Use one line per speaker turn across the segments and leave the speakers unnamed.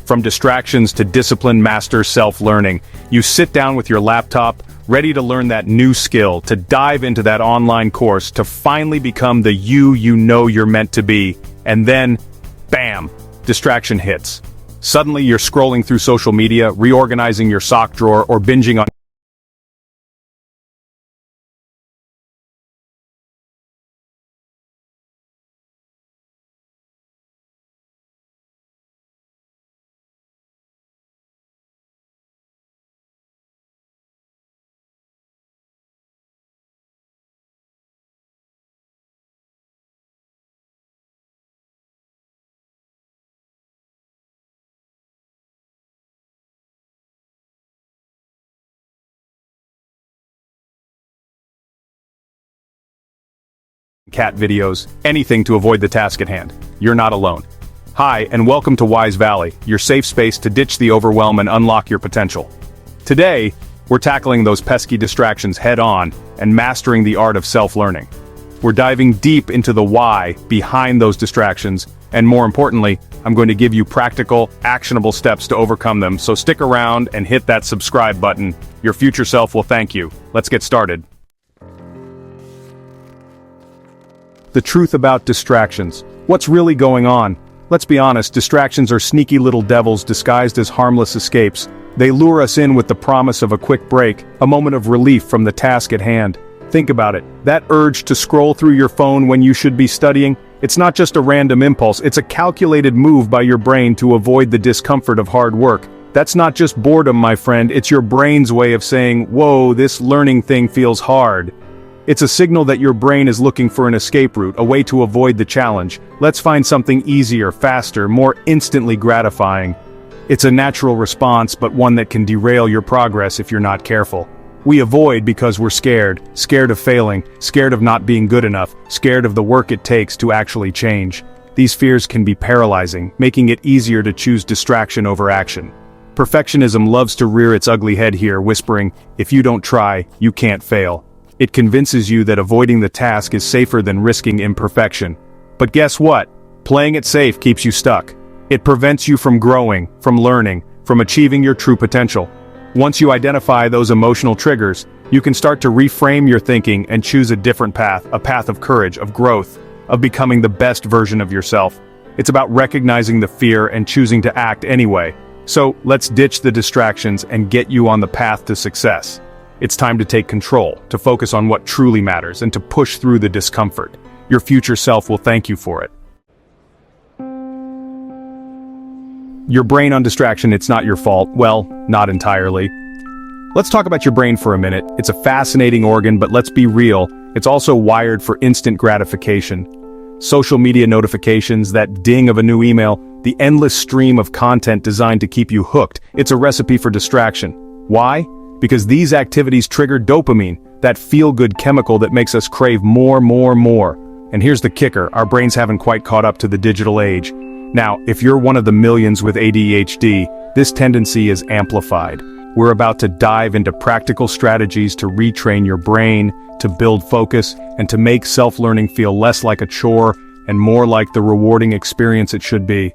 From distractions to discipline master self-learning, you sit down with your laptop, ready to learn that new skill, to dive into that online course, to finally become the you know you're meant to be, and then, bam, distraction hits. Suddenly you're scrolling through social media, reorganizing your sock drawer, or binging on cat videos, anything to avoid the task at hand. You're not alone. Hi, and welcome to Wise Valley, your safe space to ditch the overwhelm and unlock your potential. Today, we're tackling those pesky distractions head-on and mastering the art of self-learning. We're diving deep into the why behind those distractions, and more importantly, I'm going to give you practical, actionable steps to overcome them, so stick around and hit that subscribe button. Your future self will thank you. Let's get started. The truth about distractions. What's really going on? Let's be honest, distractions are sneaky little devils disguised as harmless escapes. They lure us in with the promise of a quick break, a moment of relief from the task at hand. Think about it. That urge to scroll through your phone when you should be studying, it's not just a random impulse, it's a calculated move by your brain to avoid the discomfort of hard work. That's not just boredom, my friend, it's your brain's way of saying, whoa, this learning thing feels hard. It's a signal that your brain is looking for an escape route, a way to avoid the challenge. Let's find something easier, faster, more instantly gratifying. It's a natural response, but one that can derail your progress if you're not careful. We avoid because we're scared of failing, scared of not being good enough, scared of the work it takes to actually change. These fears can be paralyzing, making it easier to choose distraction over action. Perfectionism loves to rear its ugly head here, whispering, if you don't try, you can't fail. It convinces you that avoiding the task is safer than risking imperfection. But guess what? Playing it safe keeps you stuck. It prevents you from growing, from learning, from achieving your true potential. Once you identify those emotional triggers, you can start to reframe your thinking and choose a different path, a path of courage, of growth, of becoming the best version of yourself. It's about recognizing the fear and choosing to act anyway. So, let's ditch the distractions and get you on the path to success. It's time to take control, to focus on what truly matters, and to push through the discomfort. Your future self will thank you for it. Your brain on distraction, it's not your fault. Well, not entirely. Let's talk about your brain for a minute. It's a fascinating organ, but let's be real, it's also wired for instant gratification. Social media notifications, that ding of a new email, the endless stream of content designed to keep you hooked, it's a recipe for distraction. Why? Because these activities trigger dopamine, that feel-good chemical that makes us crave more. And here's the kicker, our brains haven't quite caught up to the digital age. Now, if you're one of the millions with ADHD, this tendency is amplified. We're about to dive into practical strategies to retrain your brain, to build focus, and to make self-learning feel less like a chore and more like the rewarding experience it should be.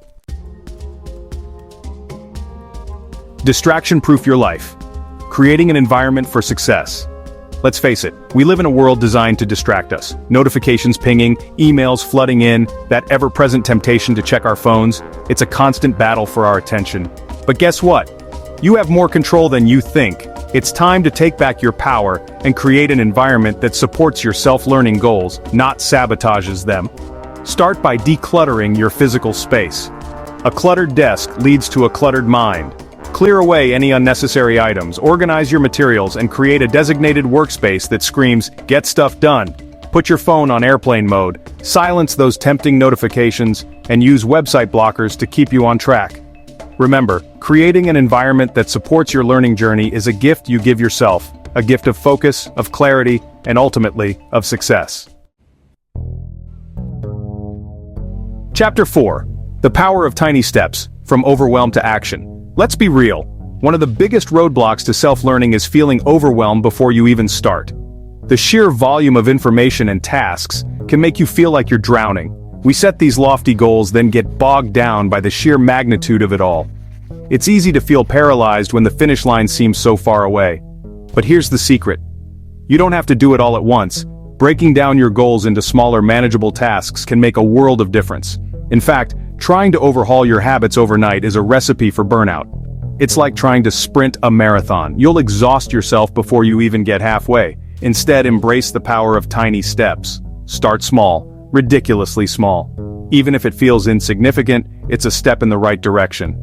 Distraction-proof your life. Creating an environment for success. Let's face it, we live in a world designed to distract us. Notifications pinging, emails flooding in, that ever-present temptation to check our phones. It's a constant battle for our attention. But guess what? You have more control than you think. It's time to take back your power and create an environment that supports your self-learning goals, not sabotages them. Start by decluttering your physical space. A cluttered desk leads to a cluttered mind. Clear away any unnecessary items, organize your materials, and create a designated workspace that screams, "Get stuff done." Put your phone on airplane mode, silence those tempting notifications, and use website blockers to keep you on track. Remember, creating an environment that supports your learning journey is a gift you give yourself, a gift of focus, of clarity, and ultimately, of success. Chapter 4. The Power of Tiny Steps, From Overwhelm to Action. Let's be real. One of the biggest roadblocks to self-learning is feeling overwhelmed before you even start. The sheer volume of information and tasks can make you feel like you're drowning. We set these lofty goals, then get bogged down by the sheer magnitude of it all. It's easy to feel paralyzed when the finish line seems so far away. But here's the secret. You don't have to do it all at once. Breaking down your goals into smaller, manageable tasks can make a world of difference. In fact, trying to overhaul your habits overnight is a recipe for burnout. It's like trying to sprint a marathon. You'll exhaust yourself before you even get halfway. Instead, embrace the power of tiny steps. Start small, ridiculously small. Even if it feels insignificant, it's a step in the right direction.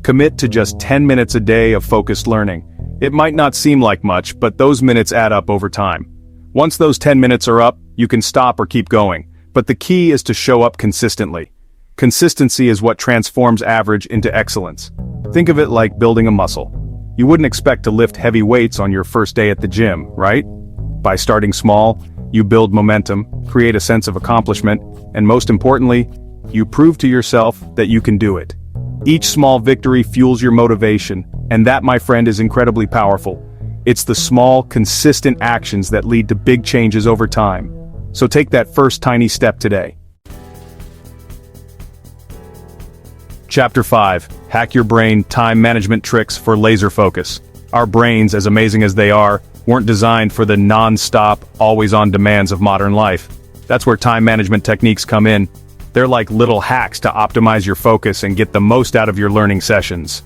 Commit to just 10 minutes a day of focused learning. It might not seem like much, but those minutes add up over time. Once those 10 minutes are up, you can stop or keep going. But the key is to show up consistently. Consistency is what transforms average into excellence. Think of it like building a muscle. You wouldn't expect to lift heavy weights on your first day at the gym, right? By starting small, you build momentum, create a sense of accomplishment, and most importantly, you prove to yourself that you can do it. Each small victory fuels your motivation, and that, my friend, is incredibly powerful. It's the small, consistent actions that lead to big changes over time. So take that first tiny step today. Chapter 5. Hack Your Brain Time Management Tricks for Laser Focus. Our brains, as amazing as they are, weren't designed for the non-stop, always-on demands of modern life. That's where time management techniques come in. They're like little hacks to optimize your focus and get the most out of your learning sessions.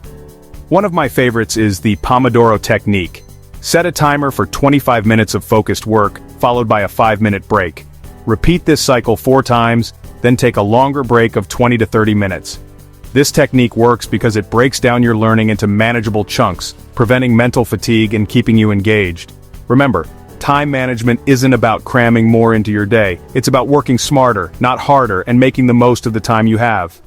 One of my favorites is the Pomodoro technique. Set a timer for 25 minutes of focused work, followed by a 5-minute break. Repeat this cycle 4 times, then take a longer break of 20 to 30 minutes. This technique works because it breaks down your learning into manageable chunks, preventing mental fatigue and keeping you engaged. Remember, time management isn't about cramming more into your day. It's about working smarter, not harder, and making the most of the time you have.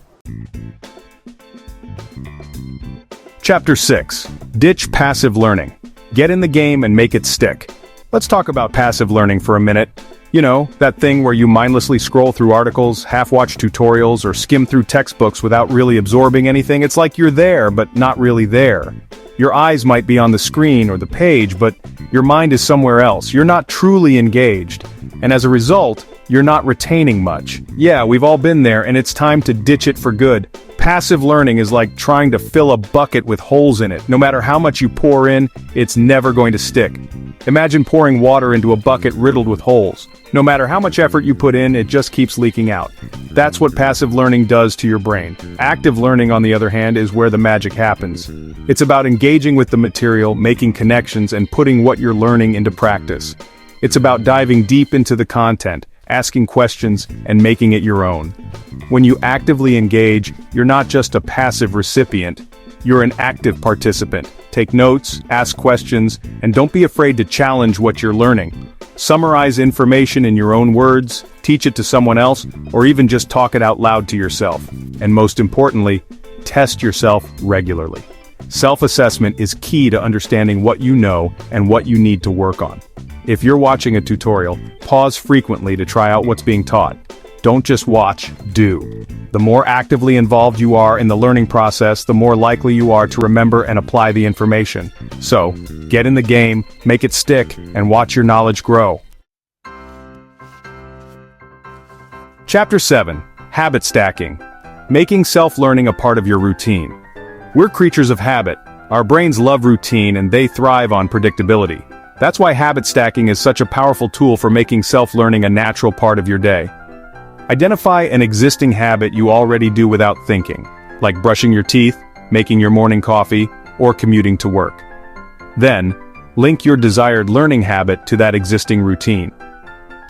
Chapter 6. Ditch Passive Learning. Get in the game and make it stick. Let's talk about passive learning for a minute. You know, that thing where you mindlessly scroll through articles, half-watch tutorials, or skim through textbooks without really absorbing anything. It's like you're there, but not really there. Your eyes might be on the screen or the page, but your mind is somewhere else. You're not truly engaged. And as a result, you're not retaining much. Yeah, we've all been there, and it's time to ditch it for good. Passive learning is like trying to fill a bucket with holes in it. No matter how much you pour in, it's never going to stick. Imagine pouring water into a bucket riddled with holes. No matter how much effort you put in, it just keeps leaking out. That's what passive learning does to your brain. Active learning, on the other hand, is where the magic happens. It's about engaging with the material, making connections, and putting what you're learning into practice. It's about diving deep into the content, asking questions, and making it your own. When you actively engage, you're not just a passive recipient, you're an active participant. Take notes, ask questions, and don't be afraid to challenge what you're learning. Summarize information in your own words, teach it to someone else, or even just talk it out loud to yourself. And most importantly, test yourself regularly. Self-assessment is key to understanding what you know and what you need to work on. If you're watching a tutorial, pause frequently to try out what's being taught. Don't just watch, do. The more actively involved you are in the learning process, the more likely you are to remember and apply the information. So, get in the game, make it stick, and watch your knowledge grow. Chapter 7. Habit Stacking. Making self-learning a part of your routine. We're creatures of habit. Our brains love routine and they thrive on predictability. That's why habit stacking is such a powerful tool for making self-learning a natural part of your day. Identify an existing habit you already do without thinking, like brushing your teeth, making your morning coffee, or commuting to work. Then, link your desired learning habit to that existing routine.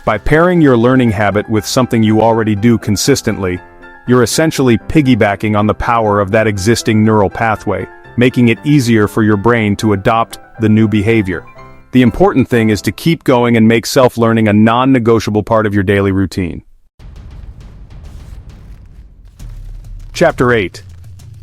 By pairing your learning habit with something you already do consistently, you're essentially piggybacking on the power of that existing neural pathway, making it easier for your brain to adopt the new behavior. The important thing is to keep going and make self-learning a non-negotiable part of your daily routine. Chapter 8.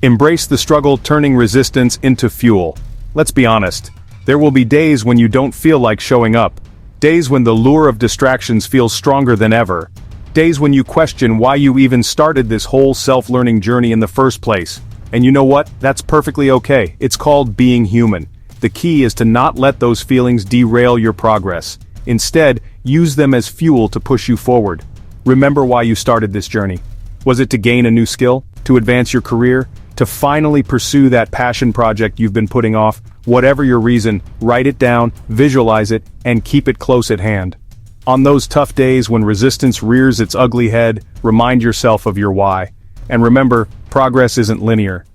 Embrace the struggle, turning resistance into fuel. Let's be honest. There will be days when you don't feel like showing up. Days when the lure of distractions feels stronger than ever. Days when you question why you even started this whole self-learning journey in the first place. And you know what? That's perfectly okay. It's called being human. The key is to not let those feelings derail your progress. Instead, use them as fuel to push you forward. Remember why you started this journey. Was it to gain a new skill? To advance your career? to finally pursue that passion project you've been putting off. Whatever your reason, write it down, visualize it, and keep it close at hand. On those tough days when resistance rears its ugly head, remind yourself of your why. And remember, progress isn't linear.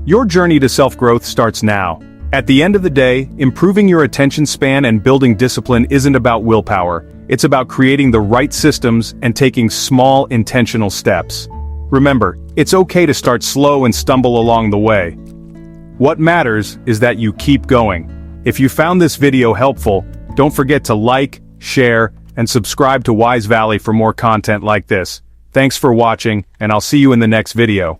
Your journey to self-growth starts now. At the end of the day, improving your attention span and building discipline isn't about willpower. It's about creating the right systems and taking small, intentional steps. Remember, it's okay to start slow and stumble along the way. What matters is that you keep going. If you found this video helpful, don't forget to like, share, and subscribe to Wise Valley for more content like this. Thanks for watching, and I'll see you in the next video.